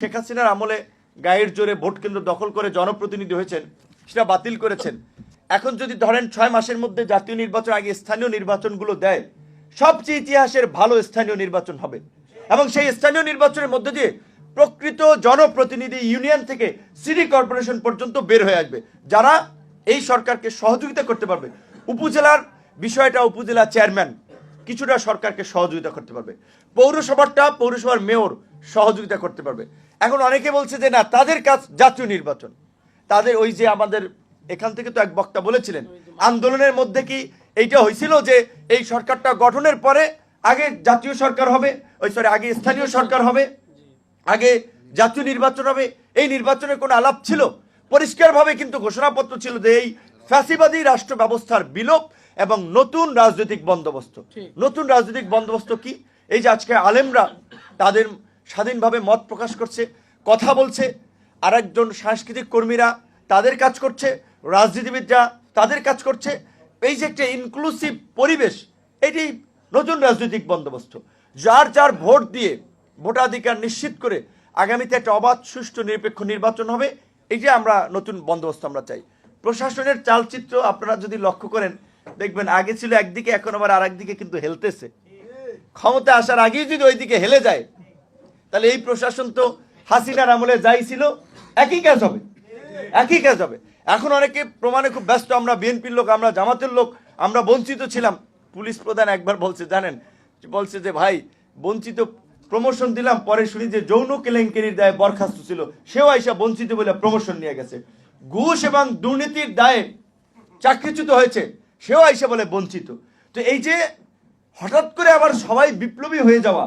শেখ হাসিনার আমলে গায়ের জোরে ভোট কেন্দ্র দখল করে জনপ্রতিনিধি হয়েছেন, সেটা বাতিল করেছেন। এখন যদি ধরেন 6 মাসের মধ্যে জাতীয় নির্বাচন আগে স্থানীয় নির্বাচনগুলো দেয়, সবচেয়ে ইতিহাসের ভালো স্থানীয় নির্বাচন হবে এবং সেই স্থানীয় নির্বাচনের মধ্যে দিয়ে প্রকৃত জনপ্রতিনিধি ইউনিয়ন থেকে সিটি কর্পোরেশন পর্যন্ত বের হয়ে আসবে, যারা এই সরকারকে সহযোগিতা করতে পারবে। উপজেলার বিষয়টা উপজেলা চেয়ারম্যান কিছুটা সরকারকে সহযোগিতা করতে পারবে, পৌরসভাটা পৌরসভার মেয়র সহযোগিতা করতে পারবে। এখন অনেকে বলছে যে না, তাদের কাজ জাতীয় নির্বাচন। তাদের ওই যে আমাদের এখান থেকে তো এক বক্তা বলেছিলেন, আন্দোলনের মধ্যে কি এইটা হয়েছিল যে এই সরকারটা গঠনের পরে আগে জাতীয় সরকার হবে, আগে স্থানীয় সরকার হবে, আগে জাতীয় নির্বাচন হবে? এই নির্বাচনের কোনো আলাপ ছিল? পরিষ্কারভাবে কিন্তু ঘোষণাপত্র ছিল যে এই ফ্যাসিবাদী রাষ্ট্র ব্যবস্থার বিলোপ এবং নতুন রাজনৈতিক বন্দোবস্ত। নতুন রাজনৈতিক বন্দোবস্ত কি? এই যে আজকে আলেমরা তাদের স্বাধীনভাবে মত প্রকাশ করছে, কথা বলছে, আর একজন সাংস্কৃতিক কর্মীরা তাদের কাজ করছে, রাজনীতিবিদরা তাদের কাজ করছে। এই যে একটা ইনক্লুসিভ পরিবেশ, এটি নতুন রাজনৈতিক বন্দোবস্ত। যার যার ভোট দিয়ে ভোটাধিকার নিশ্চিত করে আগামীতে একটা অবাধ সুষ্ঠু নিরপেক্ষ নির্বাচন হবে, এই যে আমরা নতুন বন্দোবস্ত আমরা চাই। প্রশাসনের চালচিত্র আপনারা যদি লক্ষ্য করেন দেখবেন, আগে ছিল একদিকে, এখন আবার আর একদিকে কিন্তু হেলতেছে। ক্ষমতা আসার আগেই যদি ওইদিকে হেলে যায়, তাহলে এই প্রশাসন তো হাসিনার আমলে যাই ছিল একই কাজ হবে, একই কাজ হবে। এখন অনেকে প্রমাণে খুব ব্যস্ত, আমরা বিএনপির লোক, আমরা জামাতের লোক, আমরা বঞ্চিত ছিলাম। পুলিশ প্রধান একবার বলছে জানেন, বলছে যে ভাই বঞ্চিত, প্রমোশন দিলাম, পরে শুনি যে যৌন কেলেঙ্কারির দায়ে বরখাস্ত ছিল, সেও আইসা বঞ্চিত বলে প্রমোশন নিয়ে গেছে। ঘুষ এবং দুর্নীতির দায়ে চাকরিচ্যুত হয়েছে, সেও আইসা বলে বঞ্চিত। তো এই যে হঠাৎ করে আবার সবাই বিপ্লবী হয়ে যাওয়া,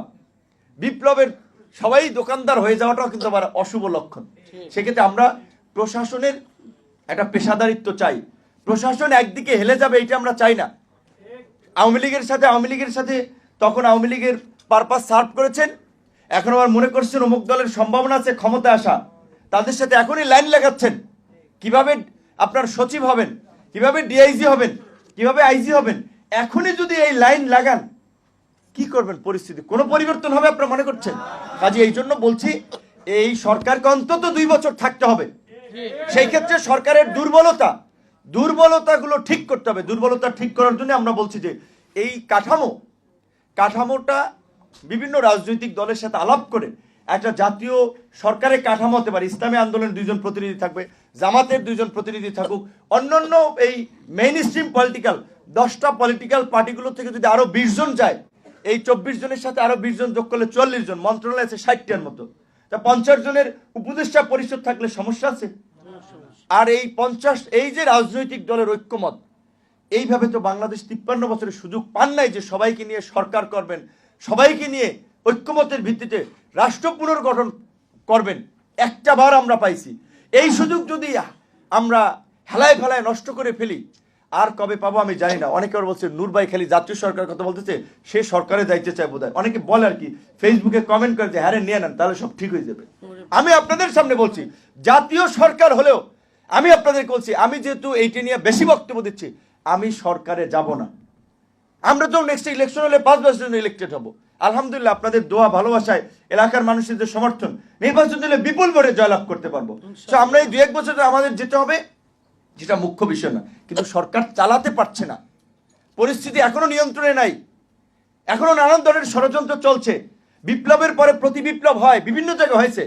বিপ্লবের সবাই দোকানদার হয়ে যাওয়াটাও কিন্তু আবার অশুভ লক্ষণ। সেক্ষেত্রে আমরা প্রশাসনের একটা পেশাদারিত্ব চাই। প্রশাসন একদিকে হেলে যাবে এটা আমরা চাই না। আওয়ামী লীগের সাথে তখন আওয়ামী লীগের পারপাস সার্ভ করেছেন, এখন আবার মনে করছেন অমুক দলের সম্ভাবনা আছে ক্ষমতা আসা, তাদের সাথে এখনই লাইন লাগাচ্ছেন। কিভাবে আপনার সচিব হবেন, কিভাবে ডিআইজি হবেন, কিভাবে আইজি হবেন, এখনই যদি এই লাইন লাগান, কি করবেন? পরিস্থিতি কোনো পরিবর্তন হবে আপনারা মনে করছেন? কাজে এই জন্য বলছি, এই সরকারকে অন্তত 2 বছর থাকতে হবে। সেই ক্ষেত্রে সরকারের দুর্বলতাগুলো ঠিক করতে হবে। দুর্বলতা ঠিক করার জন্য আমরা বলছি যে এই কাঠামোটা বিভিন্ন রাজনৈতিক দলের সাথে আলাপ করে একটা জাতীয় সরকারের কাঠামো হতে পারে। ইসলামী আন্দোলনের 2 জন প্রতিনিধি থাকবে, জামাতের 2 জন প্রতিনিধি থাকুক, অন্যান্য এই মেইন স্ট্রিম পলিটিক্যাল 10টা পলিটিক্যাল পার্টিগুলো থেকে যদি আরো 20 জন যায়, এই 24 জনের সাথে আরো 20 জন যোগ করলে 40 জন, মন্ত্রণালয় আছে 60টার মতো, তা 50 জনের উপদেষ্টা পরিষদ থাকলে সমস্যা আছে? আর এই যে রাজনৈতিক দলের ঐক্যমত, এইভাবে তো বাংলাদেশ 53 বছরের সুযোগ পান নাই যে সবাইকে নিয়ে সরকার করবেন, সবাইকে নিয়ে ঐক্যমতের ভিত্তিতে রাষ্ট্র পুনর্গঠন করবেন। একটা বার আমরা পাইছি। এই সুযোগ যদি আমরা হেলায় ফেলায় নষ্ট করে ফেলি, আর কবে পাবো আমি জানি না। অনেকে আবার বলছে নূর ভাই খালি জাতীয় সরকার কথা বলতেছে, সে সরকারে যাইতে চায় বোধ হয়। অনেকে বলে আর কি, ফেসবুকে কমেন্ট করে যে হ্যাঁ নিয়ে নেন, তাহলে সব ঠিক হয়ে যাবে। আমি আপনাদের সামনে বলছি, জাতীয় সরকার হলেও আমি আপনাদের বলছি, আমি যেহেতু এইটা নিয়ে বেশি বক্তব্য দিচ্ছি, আমি সরকারে যাব না। আমরা তো নেক্সট ইলেকশন হলে 5 বছরের জন্য ইলেক্টেড হব। আলহামদুলিল্লাহ আপনাদের দোয়া ভালোবাসায়, এলাকার মানুষের যে সমর্থন, নির্বাচন দিলে বিপুল ভোটে জয়লাভ করতে পারবো। তো আমরা এই 2-1 বছর আমাদের যেতে হবে, যেটা মুখ্য বিষয় না। কিন্তু সরকার চালাতে পারছে না, পরিস্থিতি এখনো নিয়ন্ত্রণে নাই, এখনো নানান ধরনের ষড়যন্ত্র চলছে। বিপ্লবের পরে প্রতি বিপ্লব হয়, বিভিন্ন জায়গায় হয়েছে,